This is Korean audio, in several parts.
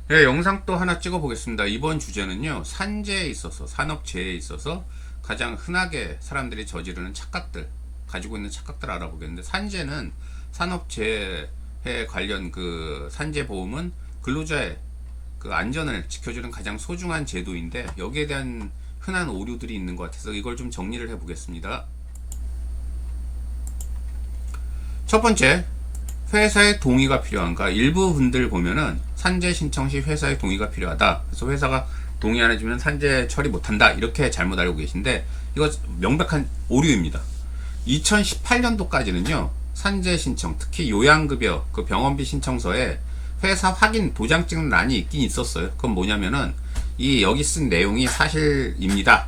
네, 영상 또 하나 찍어 보겠습니다. 이번 주제는요, 산재에 있어서, 산업재해에 있어서 가장 흔하게 사람들이 저지르는 착각들, 가지고 있는 착각들 알아보겠는데, 산재는 산업재해 관련 그 산재보험은 근로자의 그 안전을 지켜주는 가장 소중한 제도인데, 여기에 대한 흔한 오류들이 있는 것 같아서 이걸 좀 정리를 해 보겠습니다. 첫 번째, 회사의 동의가 필요한가? 일부 분들 보면은 산재 신청 시 회사의 동의가 필요하다. 그래서 회사가 동의 안 해주면 산재 처리 못한다. 이렇게 잘못 알고 계신데 이거 명백한 오류입니다. 2018년도까지는요. 산재 신청, 특히 요양급여, 그 병원비 신청서에 회사 확인 도장 찍는 란이 있긴 있었어요. 그건 뭐냐면은 이 여기 쓴 내용이 사실입니다.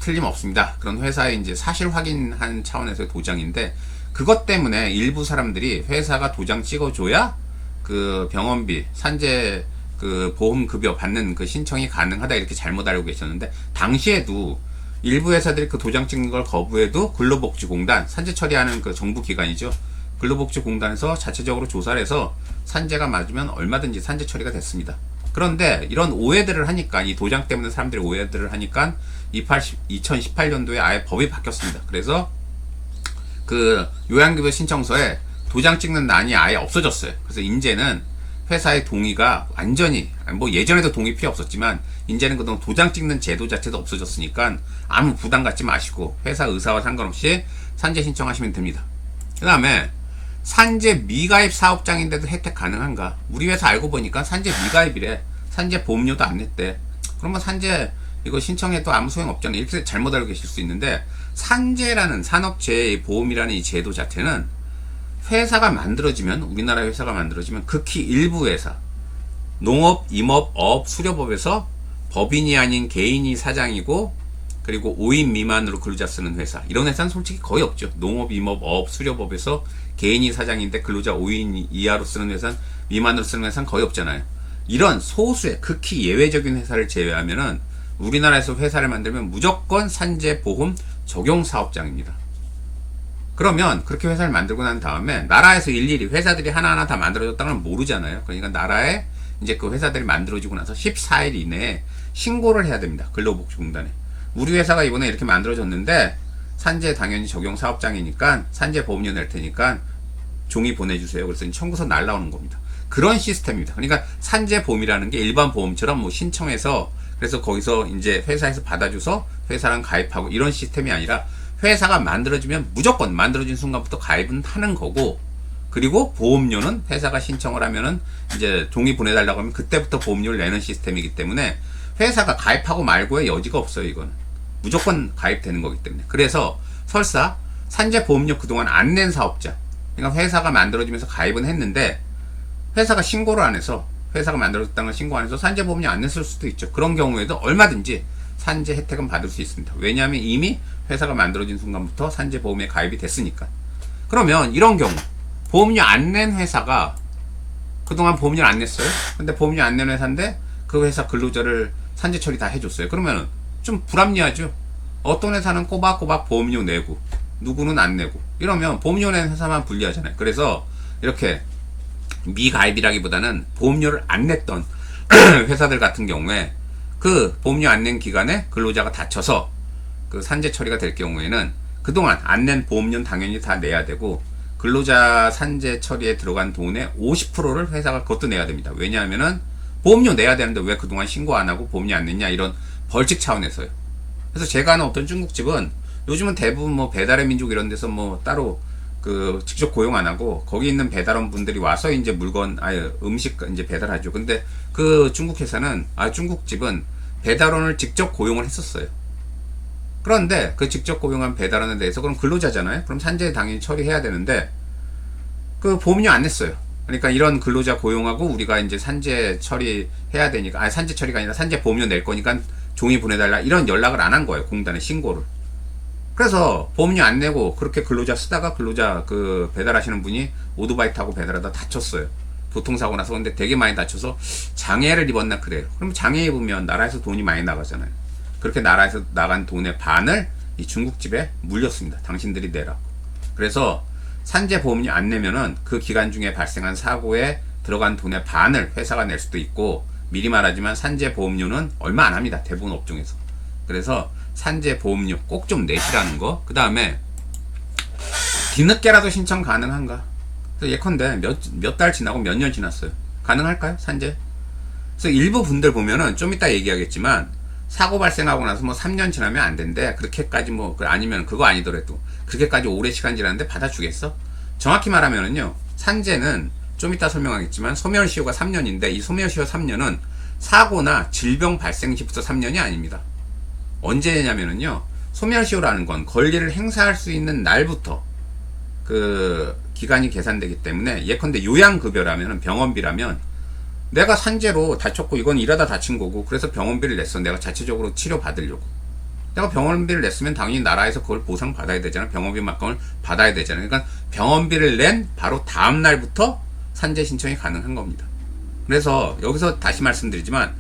틀림없습니다. 그런 회사에 이제 사실 확인한 차원에서의 도장인데 그것 때문에 일부 사람들이 회사가 도장 찍어줘야 그 병원비, 산재 그 보험급여 받는 그 신청이 가능하다 이렇게 잘못 알고 계셨는데 당시에도 일부 회사들이 그 도장 찍는 걸 거부해도 근로복지공단, 산재 처리하는 그 정부 기관이죠. 근로복지공단에서 자체적으로 조사를 해서 산재가 맞으면 얼마든지 산재 처리가 됐습니다. 그런데 이런 오해들을 하니까 이 도장 때문에 사람들이 오해들을 하니까 2018년도에 아예 법이 바뀌었습니다. 그래서 그 요양급여 신청서에 도장 찍는 란이 아예 없어졌어요. 그래서 이제는 회사의 동의가 완전히 뭐 예전에도 동의 필요 없었지만 이제는 그동안 도장 찍는 제도 자체도 없어졌으니까 아무 부담 갖지 마시고 회사 의사와 상관없이 산재 신청하시면 됩니다. 그 다음에 산재 미가입 사업장인데도 혜택 가능한가? 우리 회사 알고 보니까 산재 미가입이래. 산재 보험료도 안 냈대. 그러면 산재 이거 신청해도 아무 소용 없잖아요. 이렇게 잘못 알고 계실 수 있는데 산재라는 산업재해 보험이라는 이 제도 자체는 회사가 만들어지면 우리나라 회사가 만들어지면 극히 일부 회사 농업, 임업, 어업, 수료법에서 법인이 아닌 개인이 사장이고 그리고 5인 미만으로 근로자 쓰는 회사 이런 회사는 솔직히 거의 없죠. 농업, 임업, 어업, 수료법에서 개인이 사장인데 근로자 5인 이하로 쓰는 회사는 미만으로 쓰는 회사는 거의 없잖아요. 이런 소수의 극히 예외적인 회사를 제외하면은 우리나라에서 회사를 만들면 무조건 산재보험 적용 사업장입니다. 그러면 그렇게 회사를 만들고 난 다음에 나라에서 일일이 회사들이 하나하나 다 만들어졌다는 걸 모르잖아요. 그러니까 나라에 이제 그 회사들이 만들어지고 나서 14일 이내에 신고를 해야 됩니다. 근로복지공단에. 우리 회사가 이번에 이렇게 만들어졌는데 산재 당연히 적용 사업장이니까 산재 보험료 낼 테니까 종이 보내주세요. 그래서 청구서 날라오는 겁니다. 그런 시스템입니다. 그러니까 산재 보험이라는 게 일반 보험처럼 뭐 신청해서 그래서 거기서 이제 회사에서 받아줘서 회사랑 가입하고 이런 시스템이 아니라 회사가 만들어지면 무조건 만들어진 순간부터 가입은 하는 거고 그리고 보험료는 회사가 신청을 하면은 이제 종이 보내달라고 하면 그때부터 보험료를 내는 시스템이기 때문에 회사가 가입하고 말고의 여지가 없어요. 이거는 무조건 가입되는 거기 때문에 그래서 설사 산재 보험료 그동안 안 낸 사업자 그러니까 회사가 만들어지면서 가입은 했는데 회사가 신고를 안 해서 회사가 만들어졌다는 걸 신고 안 해서 산재보험료 안 냈을 수도 있죠. 그런 경우에도 얼마든지 산재 혜택은 받을 수 있습니다. 왜냐하면 이미 회사가 만들어진 순간부터 산재보험에 가입이 됐으니까. 그러면 이런 경우 보험료 안 낸 회사가 그동안 보험료를 안 냈어요. 근데 보험료 안 낸 회사인데 그 회사 근로자를 산재 처리 다 해줬어요. 그러면 좀 불합리하죠. 어떤 회사는 꼬박꼬박 보험료 내고 누구는 안 내고 이러면 보험료 낸 회사만 불리하잖아요. 그래서 이렇게 미가입이라기보다는 보험료를 안 냈던 회사들 같은 경우에 그 보험료 안 낸 기간에 근로자가 다쳐서 그 산재 처리가 될 경우에는 그동안 안 낸 보험료는 당연히 다 내야 되고 근로자 산재 처리에 들어간 돈의 50%를 회사가 그것도 내야 됩니다. 왜냐하면은 보험료 내야 되는데 왜 그동안 신고 안 하고 보험료 안 냈냐 이런 벌칙 차원에서요. 그래서 제가 아는 어떤 중국집은 요즘은 대부분 뭐 배달의 민족 이런 데서 뭐 따로 그 직접 고용 안 하고 거기 있는 배달원 분들이 와서 이제 물건 아예 음식 이제 배달하죠. 근데 그 중국 회사는 중국집은 배달원을 직접 고용을 했었어요. 그런데 그 직접 고용한 배달원에 대해서 그럼 근로자잖아요. 그럼 산재 당연히 처리해야 되는데 그 보험료 안 냈어요. 그러니까 이런 근로자 고용하고 우리가 이제 산재 처리해야 되니까 산재 처리가 아니라 산재 보험료 낼 거니까 종이 보내달라 이런 연락을 안 한 거예요. 공단에 신고를. 그래서 보험료 안 내고 그렇게 근로자 쓰다가 근로자 그 배달하시는 분이 오토바이 타고 배달하다 다쳤어요. 교통사고 나서. 근데 되게 많이 다쳐서 장애를 입었나 그래요. 그럼 장애 입으면 나라에서 돈이 많이 나가잖아요. 그렇게 나라에서 나간 돈의 반을 이 중국집에 물렸습니다. 당신들이 내라고. 그래서 산재 보험료 안 내면은 그 기간 중에 발생한 사고에 들어간 돈의 반을 회사가 낼 수도 있고 미리 말하지만 산재 보험료는 얼마 안 합니다. 대부분 업종에서. 그래서 산재 보험료 꼭 좀 내시라는 거. 그 다음에 뒤늦게라도 신청 가능한가? 그래서 예컨대 몇 달 지나고 몇 년 지났어요. 가능할까요? 산재? 그래서 일부 분들 보면은 좀 이따 얘기하겠지만 사고 발생하고 나서 뭐 3년 지나면 안 된대. 그렇게까지 뭐 아니면 그거 아니더라도 그렇게까지 오래 시간 지났는데 받아주겠어? 정확히 말하면은요, 산재는 좀 이따 설명하겠지만 소멸시효가 3년인데 이 소멸시효 3년은 사고나 질병 발생 시부터 3년이 아닙니다. 언제냐면은요, 소멸시효라는 건 권리를 행사할 수 있는 날부터 그 기간이 계산되기 때문에, 예컨대 요양급여라면, 병원비라면 내가 산재로 다쳤고 이건 일하다 다친 거고 그래서 병원비를 냈어. 내가 자체적으로 치료 받으려고 내가 병원비를 냈으면 당연히 나라에서 그걸 보상 받아야 되잖아. 병원비 막감을 받아야 되잖아. 그러니까 병원비를 낸 바로 다음 날부터 산재 신청이 가능한 겁니다. 그래서 여기서 다시 말씀드리지만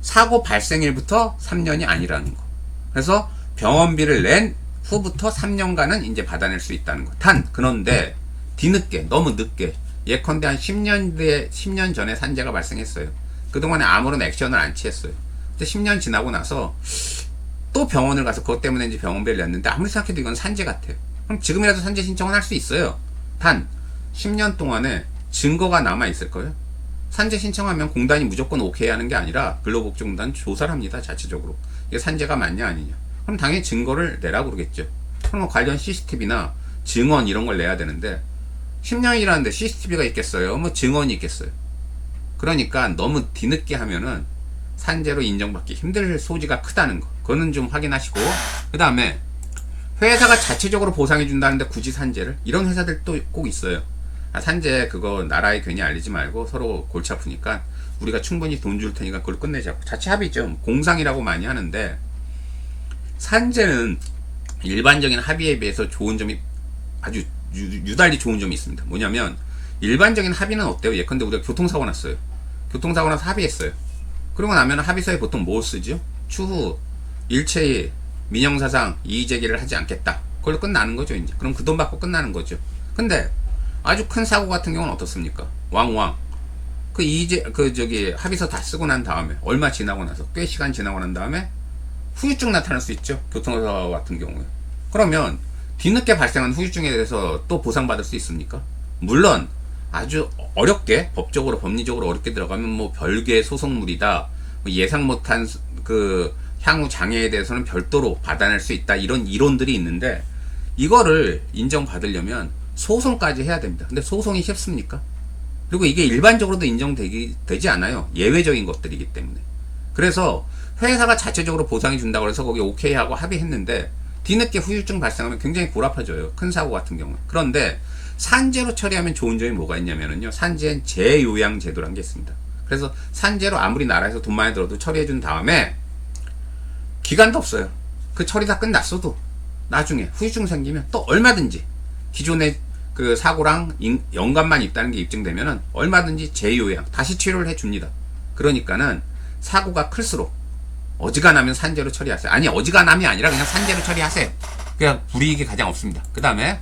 사고 발생일부터 3년이 아니라는 거. 그래서 병원비를 낸 후부터 3년간은 이제 받아낼 수 있다는 거. 그런데 뒤늦게, 너무 늦게, 예컨대 한 10년 전에 산재가 발생했어요. 그동안에 아무런 액션을 안 취했어요. 근데 10년 지나고 나서 또 병원을 가서 그것 때문에 이제 병원비를 냈는데 아무리 생각해도 이건 산재 같아요. 그럼 지금이라도 산재 신청은 할 수 있어요. 단 10년 동안에 증거가 남아 있을 거예요. 산재 신청하면 공단이 무조건 오케이 하는 게 아니라 근로복지공단 조사를 합니다. 자체적으로 이게 산재가 맞냐 아니냐. 그럼 당연히 증거를 내라고 그러겠죠. 그럼 관련 CCTV나 증언 이런 걸 내야 되는데 10년이라는데 CCTV가 있겠어요? 뭐 증언이 있겠어요? 그러니까 너무 뒤늦게 하면은 산재로 인정받기 힘들 소지가 크다는 거. 그거는 좀 확인하시고, 그 다음에 회사가 자체적으로 보상해 준다는데 굳이 산재를? 이런 회사들도 꼭 있어요. 산재 그거 나라에 괜히 알리지 말고 서로 골치 아프니까 우리가 충분히 돈 줄 테니까 그걸 끝내자고. 자체 합의죠. 공상이라고 많이 하는데 산재는 일반적인 합의에 비해서 좋은 점이 아주 유달리 좋은 점이 있습니다. 뭐냐면 일반적인 합의는 어때요? 예컨대 우리가 교통사고 났어요. 교통사고 나서 합의했어요. 그러고 나면 합의서에 보통 뭐 쓰죠? 추후 일체의 민형사상 이의제기를 하지 않겠다. 그걸로 끝나는 거죠. 이제 그럼 그 돈 받고 끝나는 거죠. 근데 아주 큰 사고 같은 경우는 어떻습니까? 왕왕 합의서 다 쓰고 난 다음에 얼마 지나고 나서 꽤 시간 지나고 난 다음에 후유증 나타날 수 있죠. 교통사고 같은 경우에. 그러면 뒤늦게 발생한 후유증에 대해서 또 보상받을 수 있습니까? 물론 아주 어렵게 법적으로 법리적으로 어렵게 들어가면 뭐 별개의 소송물이다, 뭐 예상 못한 그 향후 장애에 대해서는 별도로 받아낼 수 있다, 이런 이론들이 있는데 이거를 인정받으려면 소송까지 해야 됩니다. 근데 소송이 쉽습니까? 그리고 이게 일반적으로도 인정되지 않아요. 예외적인 것들이기 때문에. 그래서 회사가 자체적으로 보상해 준다고 해서 거기 오케이 하고 합의했는데 뒤늦게 후유증 발생하면 굉장히 골아파져요. 큰 사고 같은 경우는. 그런데 산재로 처리하면 좋은 점이 뭐가 있냐면요, 산재엔 재요양 제도라는 게 있습니다. 그래서 산재로 아무리 나라에서 돈 많이 들어도 처리해 준 다음에 기간도 없어요. 그 처리 다 끝났어도 나중에 후유증 생기면 또 얼마든지 기존의 그 사고랑 연관만 있다는 게 입증되면은 얼마든지 재요양 다시 치료를 해줍니다. 그러니까는 사고가 클수록 어지간하면 산재로 처리하세요. 아니, 어지간함이 아니라 그냥 산재로 처리하세요. 그냥 불이익이 가장 없습니다. 그 다음에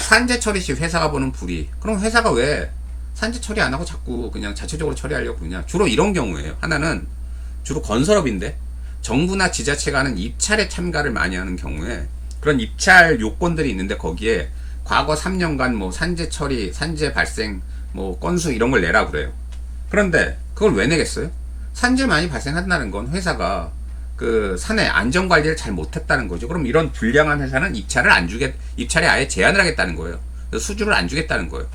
산재 처리 시 회사가 보는 불이익. 그럼 회사가 왜 산재 처리 안 하고 자꾸 그냥 자체적으로 처리하려고 그러냐? 주로 이런 경우에요. 하나는 주로 건설업인데 정부나 지자체가 하는 입찰에 참가를 많이 하는 경우에 그런 입찰 요건들이 있는데 거기에 과거 3년간 뭐 산재 처리, 산재 발생 뭐 건수 이런 걸 내라 그래요. 그런데 그걸 왜 내겠어요? 산재 많이 발생한다는 건 회사가 그 산의 안전관리를 잘 못했다는 거죠. 그럼 이런 불량한 회사는 입찰에 아예 제한을 하겠다는 거예요. 수주를 안 주겠다는 거예요.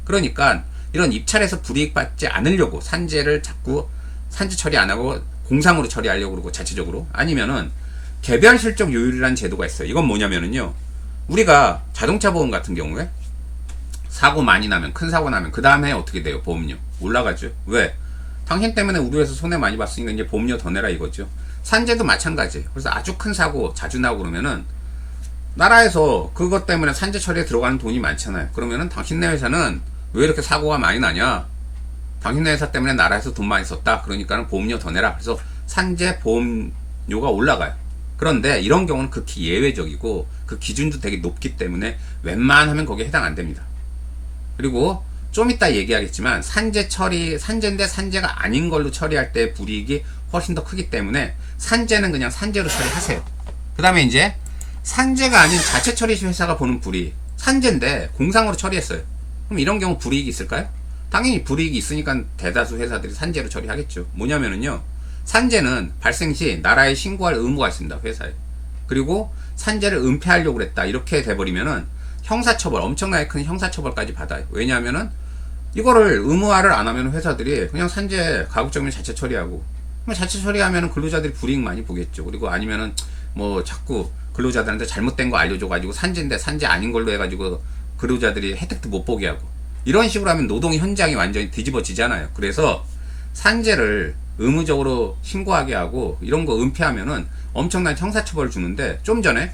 그러니까 이런 입찰에서 불이익 받지 않으려고 산재를 자꾸 산재 처리 안 하고 공상으로 처리하려고 그러고 자체적으로, 아니면은 개별 실적 요율이라는 제도가 있어요. 이건 뭐냐면은요, 우리가 자동차 보험 같은 경우에 사고 많이 나면, 큰 사고 나면 그 다음에 어떻게 돼요? 보험료 올라가죠. 왜? 당신 때문에 우리 회사 손해 많이 봤으니까 이제 보험료 더 내라 이거죠. 산재도 마찬가지예요. 그래서 아주 큰 사고 자주 나고 그러면은 나라에서 그것 때문에 산재 처리에 들어가는 돈이 많잖아요. 그러면은 당신네 회사는 왜 이렇게 사고가 많이 나냐? 당신네 회사 때문에 나라에서 돈 많이 썼다. 그러니까는 보험료 더 내라. 그래서 산재 보험료가 올라가요. 그런데 이런 경우는 극히 예외적이고 그 기준도 되게 높기 때문에 웬만하면 거기에 해당 안 됩니다. 그리고 좀 이따 얘기하겠지만 산재인데 산재가 아닌 걸로 처리할 때 불이익이 훨씬 더 크기 때문에 산재는 그냥 산재로 처리하세요. 그 다음에 이제 산재가 아닌 자체 처리 회사가 보는 불이익, 산재인데 공상으로 처리했어요. 그럼 이런 경우 불이익이 있을까요? 당연히 불이익이 있으니까 대다수 회사들이 산재로 처리하겠죠. 뭐냐면은요, 산재는 발생 시 나라에 신고할 의무가 있습니다, 회사에. 그리고 산재를 은폐하려고 그랬다 이렇게 돼버리면은 형사처벌, 엄청나게 큰 형사처벌까지 받아요. 왜냐하면은 이거를 의무화를 안 하면 회사들이 그냥 산재 가급적이면 자체 처리하고, 자체 처리하면은 근로자들이 불이익 많이 보겠죠. 그리고 아니면은 뭐 자꾸 근로자들한테 잘못된 거 알려줘가지고 산재인데 산재 아닌 걸로 해가지고 근로자들이 혜택도 못 보게 하고, 이런 식으로 하면 노동 현장이 완전히 뒤집어지잖아요. 그래서 산재를 의무적으로 신고하게 하고 이런 거 은폐하면은 엄청난 형사처벌을 주는데, 좀 전에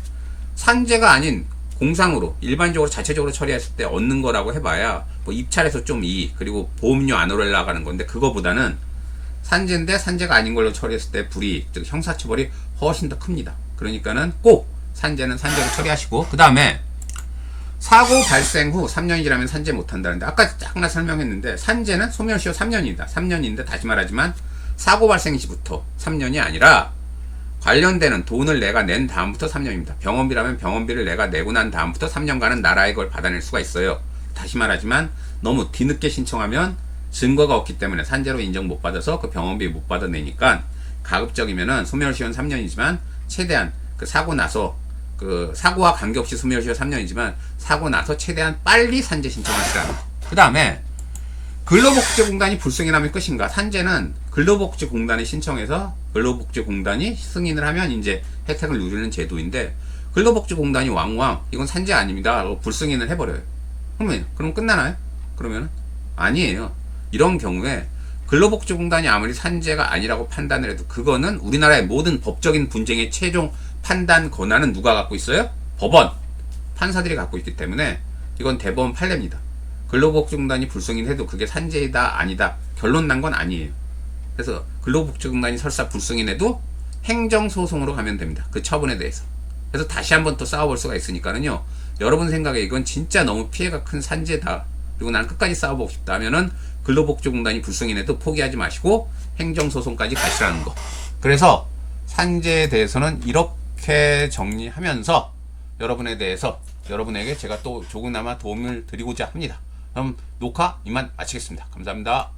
산재가 아닌 공상으로 일반적으로 자체적으로 처리했을 때 얻는 거라고 해봐야 뭐 입찰에서 좀 이익, 그리고 보험료 안 올라가는 건데, 그거보다는 산재인데 산재가 아닌 걸로 처리했을 때 불이익, 즉 형사처벌이 훨씬 더 큽니다. 그러니까는 꼭 산재는 산재로 처리하시고, 그 다음에 사고 발생 후 3년이 지나면 산재 못한다는데, 아까 잠깐 설명했는데 산재는 소멸시효 3년이다. 3년인데 다시 말하지만 사고 발생 시부터 3년이 아니라 관련되는 돈을 내가 낸 다음부터 3년입니다. 병원비라면 병원비를 내가 내고 난 다음부터 3년간은 나라에 그걸 받아낼 수가 있어요. 다시 말하지만 너무 뒤늦게 신청하면 증거가 없기 때문에 산재로 인정 못 받아서 그 병원비 못 받아내니까, 가급적이면은 소멸시효는 3년이지만 최대한 그 사고 나서, 그 사고와 관계없이 소멸시효 3년이지만 사고 나서 최대한 빨리 산재 신청하시라는. 그 다음에 근로복지공단이 불승인하면 끝인가? 산재는 근로복지공단에 신청해서 근로복지공단이 승인을 하면 이제 혜택을 누리는 제도인데, 근로복지공단이 왕왕 이건 산재 아닙니다 불승인을 해버려요. 그럼 끝나나요? 그러면 아니에요. 이런 경우에 근로복지공단이 아무리 산재가 아니라고 판단을 해도 그거는 우리나라의 모든 법적인 분쟁의 최종 판단 권한은 누가 갖고 있어요? 법원, 판사들이 갖고 있기 때문에 이건 대법원 판례입니다. 근로복지공단이 불승인해도 그게 산재이다 아니다 결론 난 건 아니에요. 그래서 근로복지공단이 설사 불승인해도 행정소송으로 가면 됩니다. 그 처분에 대해서. 그래서 다시 한번 또 싸워볼 수가 있으니까는요, 여러분 생각에 이건 진짜 너무 피해가 큰 산재다, 그리고 나는 끝까지 싸워보고 싶다 하면은 근로복지공단이 불승인해도 포기하지 마시고 행정소송까지 가시라는 거. 그래서 산재에 대해서는 이렇게 정리하면서 여러분에게 제가 또 조금나마 도움을 드리고자 합니다. 그럼 녹화 이만 마치겠습니다. 감사합니다.